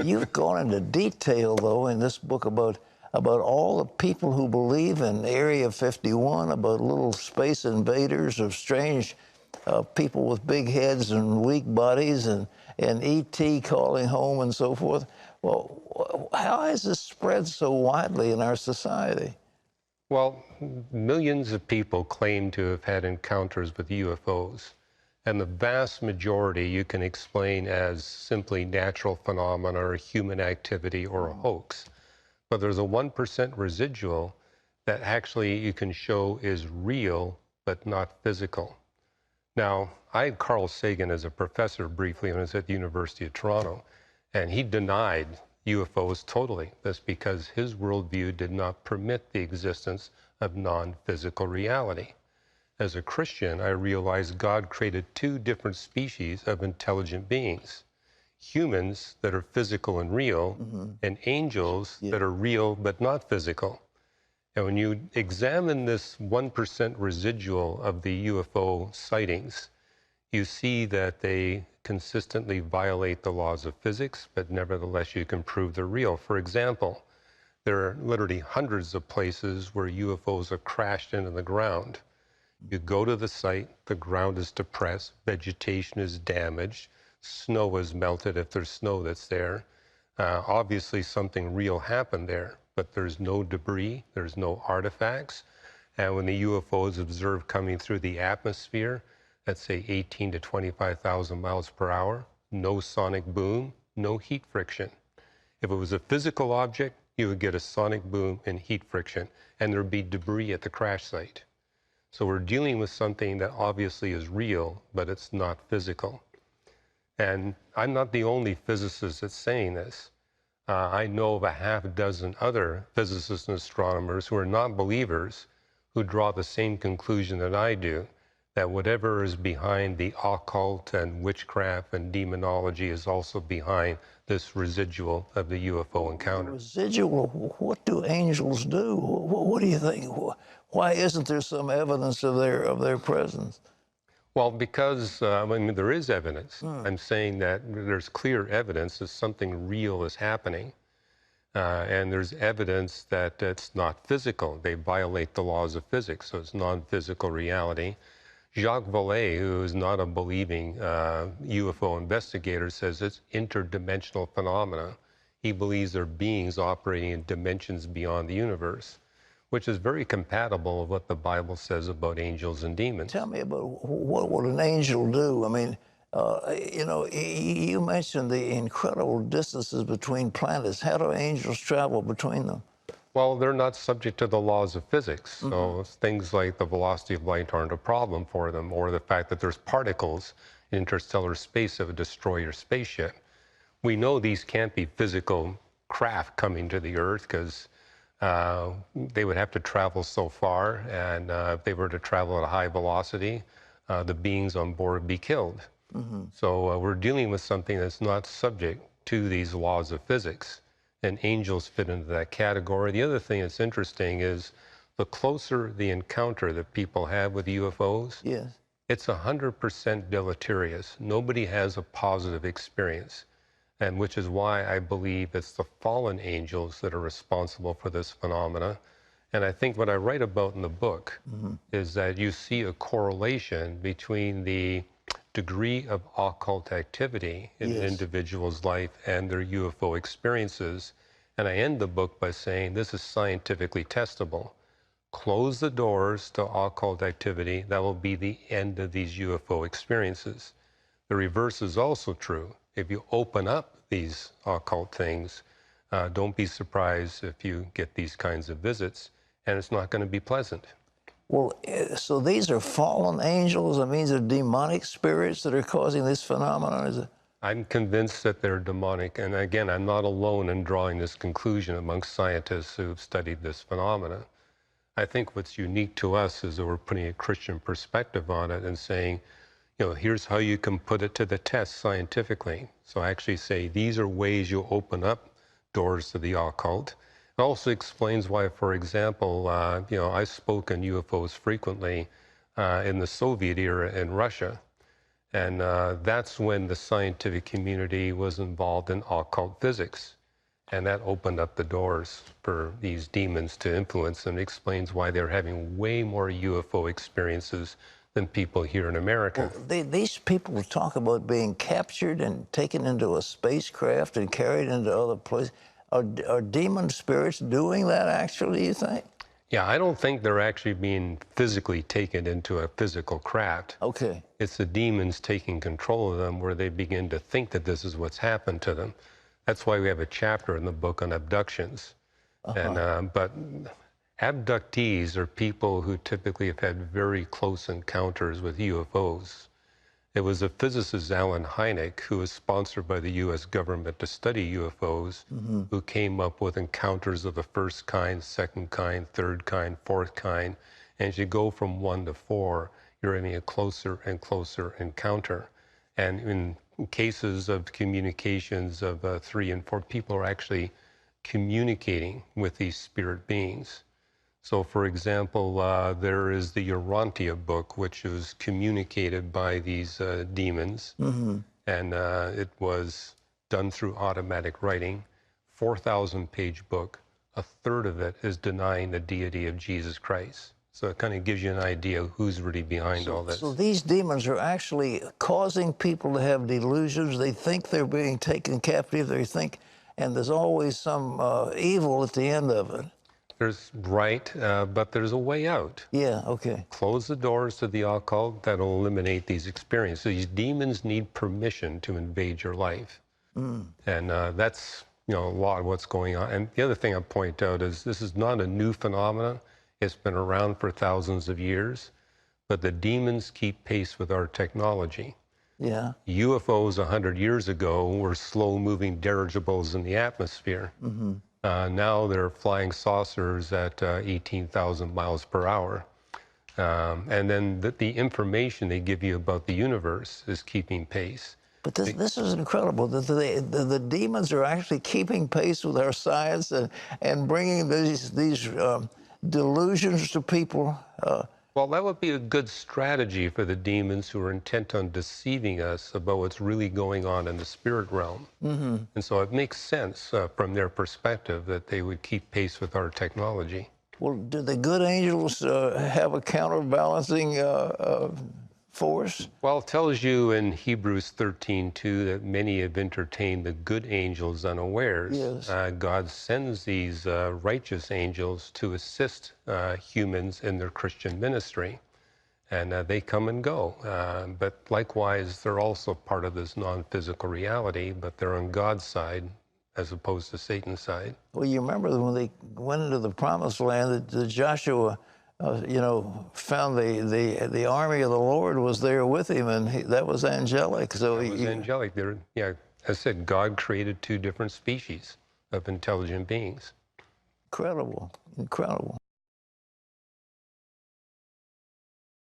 You've gone into detail, though, in this book about all the people who believe in Area 51, about little space invaders of strange people with big heads and weak bodies, and E.T. calling home and so forth. Well, how has this spread so widely in our society? Well, millions of people claim to have had encounters with UFOs, and the vast majority you can explain as simply natural phenomena or human activity or a hoax. But there's a 1% residual that actually you can show is real but not physical. Now, I had Carl Sagan as a professor briefly when I was at the University of Toronto, and he denied UFOs totally. That's because his worldview did not permit the existence of non-physical reality. As a Christian, I realized God created two different species of intelligent beings: humans that are physical and real, and angels that are real but not physical. And when you examine this 1% residual of the UFO sightings, you see that they consistently violate the laws of physics, but nevertheless you can prove they're real. For example, there are literally hundreds of places where UFOs are crashed into the ground. You go to the site, the ground is depressed, vegetation is damaged, snow is melted if there's snow that's there. Obviously something real happened there, but there's no debris, there's no artifacts. And when the UFO is observed coming through the atmosphere, let's say 18 to 25,000 miles per hour, no sonic boom, no heat friction. If it was a physical object, you would get a sonic boom and heat friction, and there'd be debris at the crash site. So we're dealing with something that obviously is real, but it's not physical. And I'm not the only physicist that's saying this. I know of a half dozen other physicists and astronomers who are not believers who draw the same conclusion that I do, that whatever is behind the occult and witchcraft and demonology is also behind this residual of the UFO encounter. Residual, what do angels do? What do you think? Why isn't there some evidence of their presence? Well, because, I mean, there is evidence. I'm saying that there's clear evidence that something real is happening. And there's evidence that it's not physical. They violate the laws of physics, so it's non-physical reality. Jacques Vallée, who is not a believing UFO investigator, says it's interdimensional phenomena. He believes there are beings operating in dimensions beyond the universe, which is very compatible with what the Bible says about angels and demons. Tell me about what would an angel do? I mean, you know, you mentioned the incredible distances between planets. How do angels travel between them? Well, they're not subject to the laws of physics. So things like the velocity of light aren't a problem for them, or the fact that there's particles in interstellar space that would destroy your spaceship. We know these can't be physical craft coming to the Earth because they would have to travel so far, and if they were to travel at a high velocity, the beings on board would be killed. So we're dealing with something that's not subject to these laws of physics, and angels fit into that category. The other thing that's interesting is the closer the encounter that people have with UFOs, it's 100% deleterious. Nobody has a positive experience. And which is why I believe it's the fallen angels that are responsible for this phenomena. And I think what I write about in the book is that you see a correlation between the degree of occult activity in an individual's life and their UFO experiences. And I end the book by saying this is scientifically testable. Close the doors to occult activity, that will be the end of these UFO experiences. The reverse is also true. If you open up these occult things, don't be surprised if you get these kinds of visits, and it's not going to be pleasant. Well, so these are fallen angels? I mean, these are demonic spirits that are causing this phenomenon? Is it? I'm convinced that they're demonic, and again, I'm not alone in drawing this conclusion amongst scientists who've studied this phenomena. I think what's unique to us is that we're putting a Christian perspective on it and saying, you know, here's how you can put it to the test scientifically. So I actually say these are ways you open up doors to the occult. It also explains why, for example, you know, I spoke on UFOs frequently in the Soviet era in Russia. And that's when the scientific community was involved in occult physics. And that opened up the doors for these demons to influence, and explains why they're having way more UFO experiences than people here in America. Well, these people talk about being captured and taken into a spacecraft and carried into other places. Are demon spirits doing that actually, you think? Yeah, I don't think they're actually being physically taken into a physical craft. Okay. It's the demons taking control of them, where they begin to think that this is what's happened to them. That's why we have a chapter in the book on abductions. But abductees are people who typically have had very close encounters with UFOs. It was a physicist, Alan Hynek, who was sponsored by the U.S. government to study UFOs, who came up with encounters of the first kind, second kind, third kind, fourth kind. And as you go from 1 to 4, you're having a closer and closer encounter. And in cases of communications of 3 and 4, people are actually communicating with these spirit beings. So, for example, there is the Urantia book, which was communicated by these demons, and it was done through automatic writing. 4,000-page book. A third of it is denying the deity of Jesus Christ. So it kind of gives you an idea of who's really behind all this. So these demons are actually causing people to have delusions. They think they're being taken captive. They think, and there's always some evil at the end of it. There's but there's a way out. Yeah, okay. Close the doors to the occult. That'll eliminate these experiences. These demons need permission to invade your life. And that's, a lot of what's going on. And the other thing I point out is this is not a new phenomenon. It's been around for thousands of years, but the demons keep pace with our technology. Yeah. UFOs 100 years ago were slow-moving dirigibles in the atmosphere. Now they're flying saucers at 18,000 miles per hour. And then the information they give you about the universe is keeping pace. But this is incredible. The demons are actually keeping pace with our science and bringing these delusions to people. Well, that would be a good strategy for the demons who are intent on deceiving us about what's really going on in the spirit realm. And so it makes sense from their perspective that they would keep pace with our technology. Well, do the good angels have a counterbalancing force? Well, it tells you in Hebrews 13:2 that many have entertained the good angels unawares. Yes. God sends these righteous angels to assist humans in their Christian ministry. And they come and go. But likewise, they're also part of this non-physical reality, but they're on God's side as opposed to Satan's side. Well, you remember when they went into the promised land, that Joshua found the army of the Lord was there with him, and that was angelic. So it was angelic. As I said, God created 2 different species of intelligent beings. Incredible, incredible.